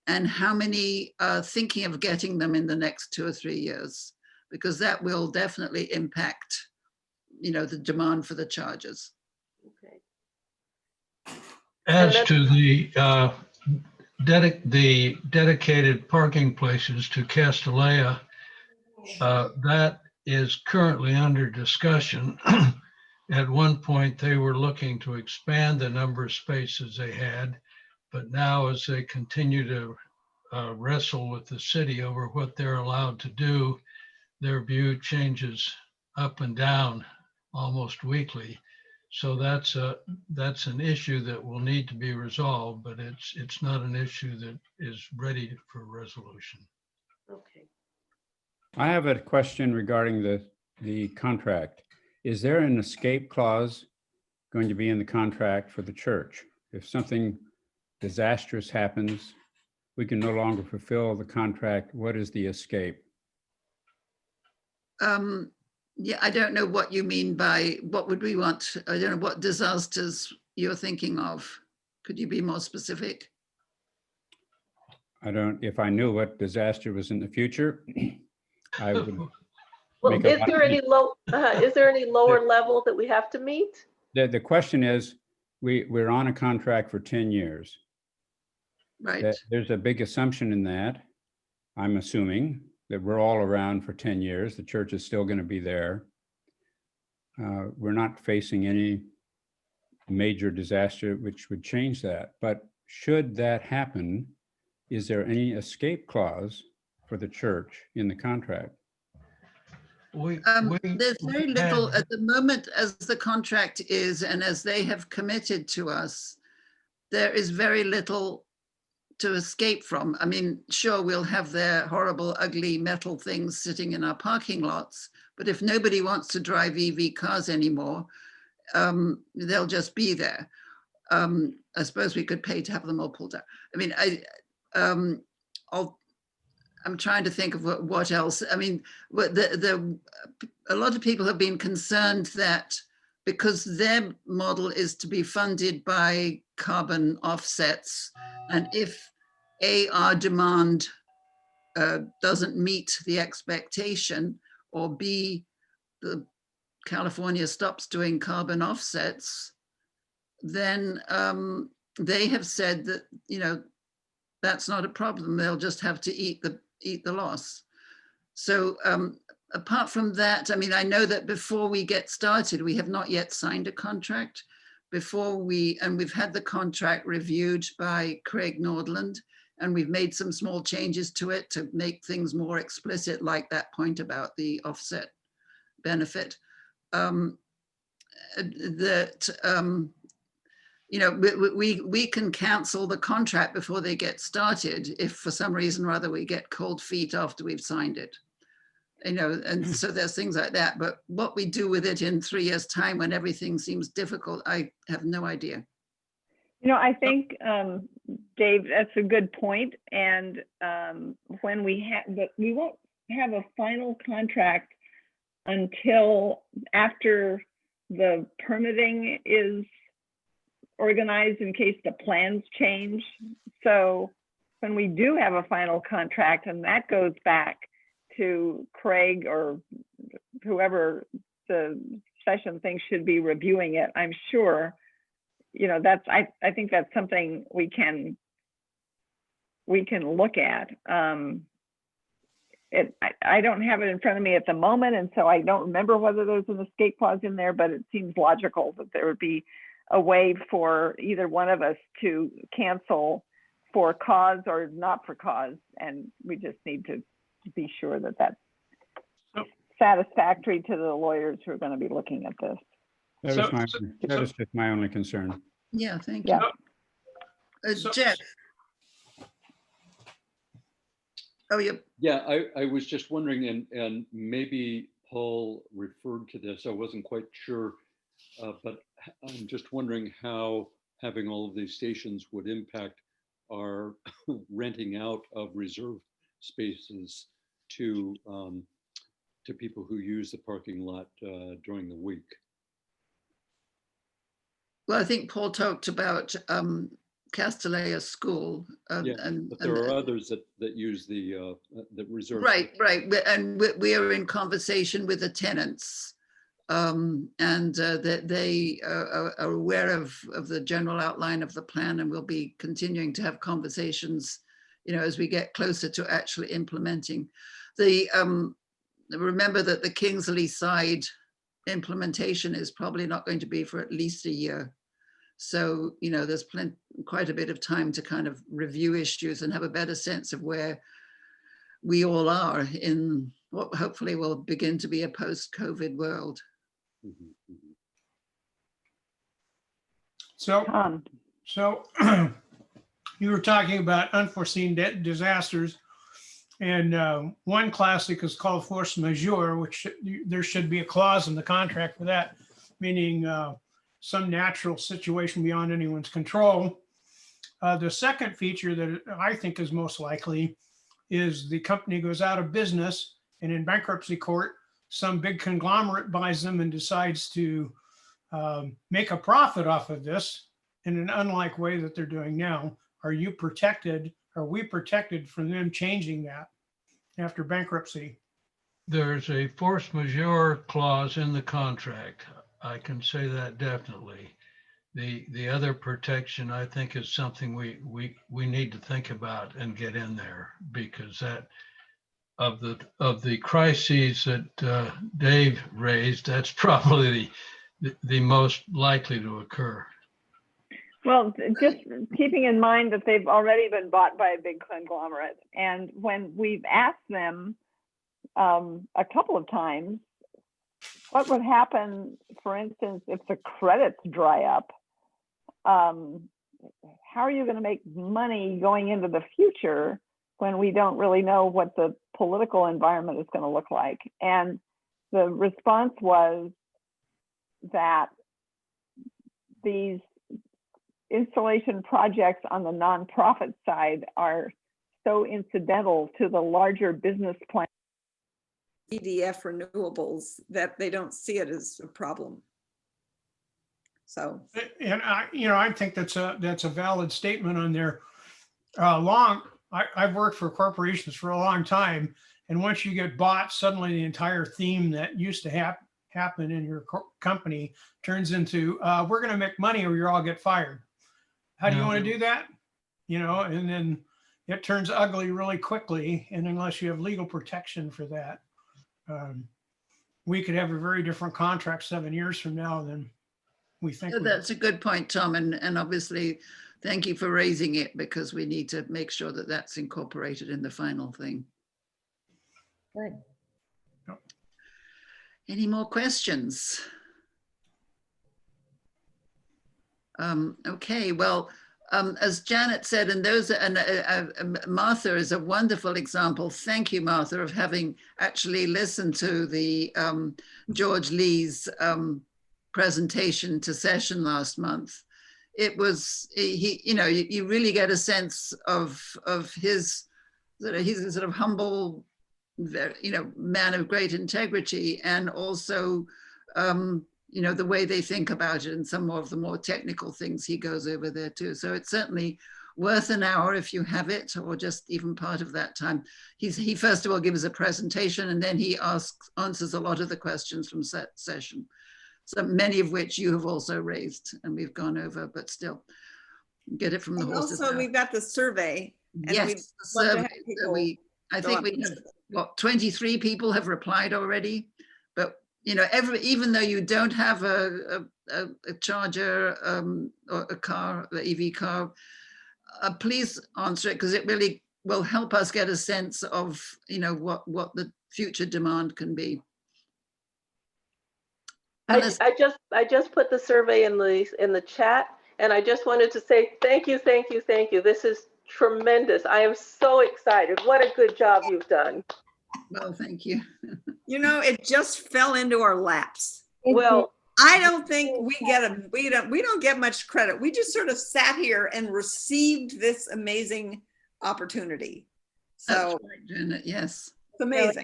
and how many are thinking of getting them in the next 2 or 3 years, because that will definitely impact, you know, the demand for the chargers. Okay. As to the dedicated parking places to Castellea, that is currently under discussion. At one point, they were looking to expand the number of spaces they had, but now as they continue to wrestle with the city over what they're allowed to do, their view changes up and down almost weekly. So that's an issue that will need to be resolved, but it's not an issue that is ready for resolution. Okay. I have a question regarding the contract. Is there an escape clause going to be in the contract for the church? If something disastrous happens, we can no longer fulfill the contract. What is the escape? Yeah, I don't know what you mean by what would we want. I don't know what disasters you're thinking of. Could you be more specific? If I knew what disaster was in the future, I would. Well, is there any lower level that we have to meet? The question is, we're on a contract for 10 years. Right. There's a big assumption in that. I'm assuming that we're all around for 10 years. The church is still going to be there. We're not facing any major disaster which would change that. But should that happen, is there any escape clause for the church in the contract? There's very little at the moment as the contract is, and as they have committed to us, there is very little to escape from. I mean, sure, we'll have their horrible, ugly metal things sitting in our parking lots, but if nobody wants to drive EV cars anymore, they'll just be there. I suppose we could pay to have them all pulled out. I mean, I'm trying to think of what else. I mean, a lot of people have been concerned that because their model is to be funded by carbon offsets, and if our demand doesn't meet the expectation, or B, California stops doing carbon offsets, then they have said that, you know, that's not a problem. They'll just have to eat the loss. So apart from that, I mean, I know that before we get started, we have not yet signed a contract. We've had the contract reviewed by Craig Nordland, and we've made some small changes to it to make things more explicit, like that point about the offset benefit. You know, we can cancel the contract before they get started if for some reason or other we get cold feet after we've signed it. You know, and so there's things like that. But what we do with it in 3 years' time when everything seems difficult, I have no idea. You know, I think, Dave, that's a good point. And when we won't have a final contract until after the permitting is organized in case the plans change. So when we do have a final contract, and that goes back to Craig or whoever the session things should be reviewing it. I'm sure, you know, that's, I think that's something we can look at. I don't have it in front of me at the moment, and so I don't remember whether there's an escape clause in there, but it seems logical that there would be a way for either one of us to cancel for cause or not for cause, and we just need to be sure that that's satisfactory to the lawyers who are going to be looking at this. That was just my only concern. Yeah, thank you. Jeff. Oh, yeah. Yeah, I was just wondering, and maybe Paul referred to this, I wasn't quite sure, but I'm just wondering how having all of these stations would impact our renting out of reserve spaces to people who use the parking lot during the week. Well, I think Paul talked about Castellea School. But there are others that use the reserve. Right. And we are in conversation with the tenants, and that they are aware of the general outline of the plan, and we'll be continuing to have conversations, you know, as we get closer to actually implementing. Remember that the Kingsley side implementation is probably not going to be for at least a year. So, you know, there's quite a bit of time to kind of review issues and have a better sense of where we all are in what hopefully will begin to be a post-COVID world. So you were talking about unforeseen disasters, and one classic is called force majeure, which there should be a clause in the contract for that, meaning some natural situation beyond anyone's control. The second feature that I think is most likely is the company goes out of business, and in bankruptcy court, some big conglomerate buys them and decides to make a profit off of this in an unlike way that they're doing now. Are you protected? Are we protected from them changing that after bankruptcy? There's a force majeure clause in the contract. I can say that definitely. The other protection, I think, is something we need to think about and get in there, because that of the crises that Dave raised, that's probably the most likely to occur. Well, just keeping in mind that they've already been bought by a big conglomerate, and when we've asked them a couple of times, what would happen, for instance, if the credits dry up? How are you going to make money going into the future when we don't really know what the political environment is going to look like? And the response was that these installation projects on the nonprofit side are so incidental to the larger business plan EDF renewables that they don't see it as a problem. So, and I think that's a valid statement on there. I've worked for corporations for a long time, and once you get bought, suddenly the entire theme that used to happen in your company turns into we're going to make money or you all get fired. How do you want to do that? You know, and then it turns ugly really quickly, and unless you have legal protection for that, we could have a very different contract 7 years from now than we think. That's a good point, Tom, and obviously thank you for raising it, because we need to make sure that that's incorporated in the final thing. Good. Any more questions? Okay, well, as Janet said, and Martha is a wonderful example. Thank you, Martha, of having actually listened to the George Lee's presentation to session last month. It was, you really get a sense of his, he's a sort of humble, man of great integrity, and also, the way they think about it and some of the more technical things he goes over there too. So it's certainly worth an hour if you have it, or just even part of that time. He first of all gives a presentation, and then he answers a lot of the questions from session. so many of which you have also raised and we've gone over, but still get it from the And horse's also, mouth. we've got the survey. And Yes, we'd the love to survey. have So people I fill think out we the have, survey. what, 23 people have replied already, but you know, even though you don't have a charger or a car, the EV car, please answer it, because it really will help us get a sense of, you know, what the future demand can be. I just put the survey in the chat, and I just wanted to say thank you. This is tremendous. I am so excited. What a good job you've done. Well, thank you. You know, it just fell into our laps. Well, I don't think we don't get much credit. We just sort of sat here and received this amazing opportunity. So that's right, Janet, yes. it's amazing.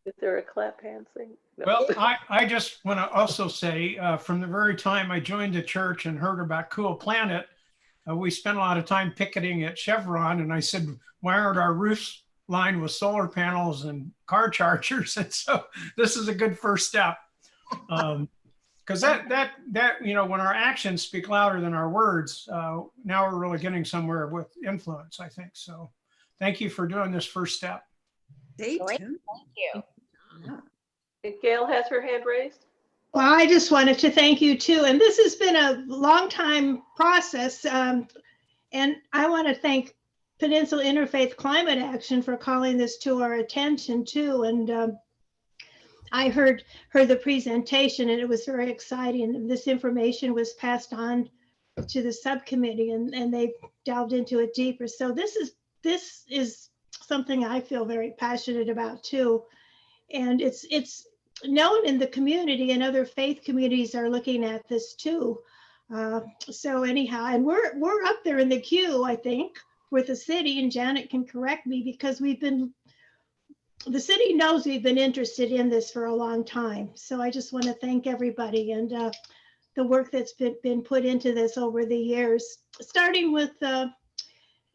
Is there a clap hand thing? No. Well, I just want to also say, from the very time I joined the church and heard about Cool Planet, we spent a lot of time picketing at Chevron, and I said, why aren't our roofs lined with solar panels and car chargers? And so this is a good first step. Because that you know, when our actions speak louder than our words, now we're really getting somewhere with influence, I think. So thank you for doing this first step. Stay tuned. Thank you. Gail has her hand raised. Well, I just wanted to thank you too. And this has been a long time process. And I want to thank Peninsula Interfaith Climate Action for calling this to our attention too. And I heard the presentation, and it was very exciting. This information was passed on to the subcommittee, and they delved into it deeper. So this is something I feel very passionate about too. And it's known in the community, and other faith communities are looking at this too. So anyhow, and we're up there in the queue, I think, with the city, and Janet can correct me, because the city knows we've been interested in this for a long time. So I just want to thank everybody and the work that's been put into this over the years, starting with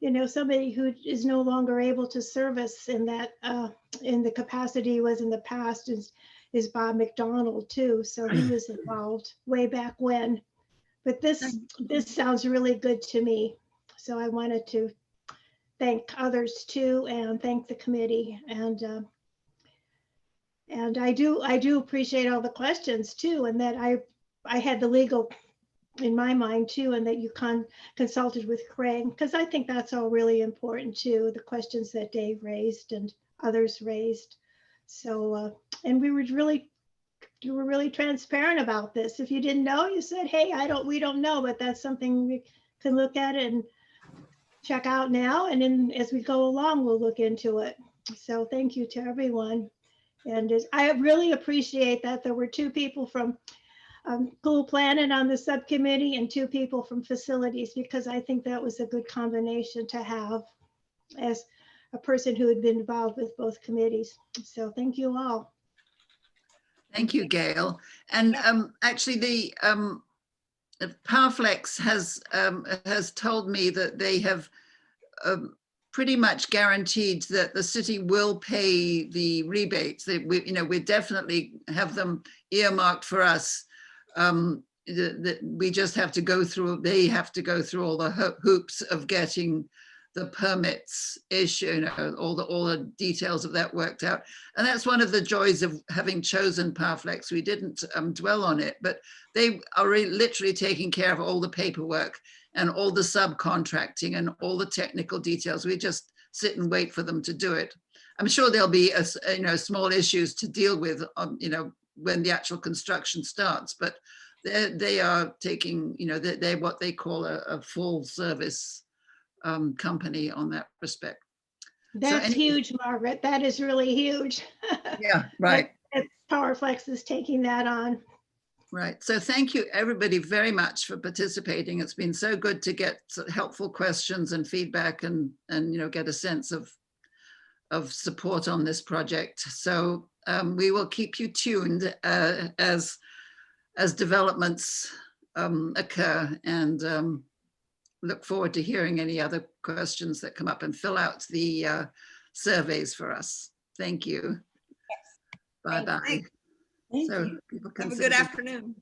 you know, somebody who is no longer able to service in that in the capacity he was in the past is Bob McDonald too. So he was involved way back when. But this sounds really good to me. So I wanted to thank others too, and thank the committee. And I do appreciate all the questions too, and that I had the legal in my mind too, and that you consulted with Craig, because I think that's all really important too, the questions that Dave raised and others raised. So and you were really transparent about this. If you didn't know, you said, hey, we don't know, but that's something we can look at and check out now, and then as we go along, we'll look into it. So thank you to everyone. And I really appreciate that there were 2 people from Cool Planet on the subcommittee and 2 people from facilities, because I think that was a good combination to have as a person who had been involved with both committees. So thank you all. Thank you, Gail. And actually, the Powerflex has told me that they have pretty much guaranteed that the city will pay the rebates. We definitely have them earmarked for us. We just have to go through, they have to go through all the hoops of getting the permits issued, all the details of that worked out. And that's one of the joys of having chosen Powerflex. We didn't dwell on it, but they are literally taking care of all the paperwork and all the subcontracting and all the technical details. We just sit and wait for them to do it. I'm sure there'll be small issues to deal with, when the actual construction starts, but they are taking, they're what they call a full service company on that respect. That's huge, Margaret. That is really huge. Yeah, right. Powerflex is taking that on. Right. So thank you, everybody, very much for participating. It's been so good to get helpful questions and feedback and get a sense of support on this project. So we will keep you tuned as developments occur, and look forward to hearing any other questions that come up, and fill out the surveys for us. Thank you. Bye-bye. Thank So you. people can Have a say good good- afternoon.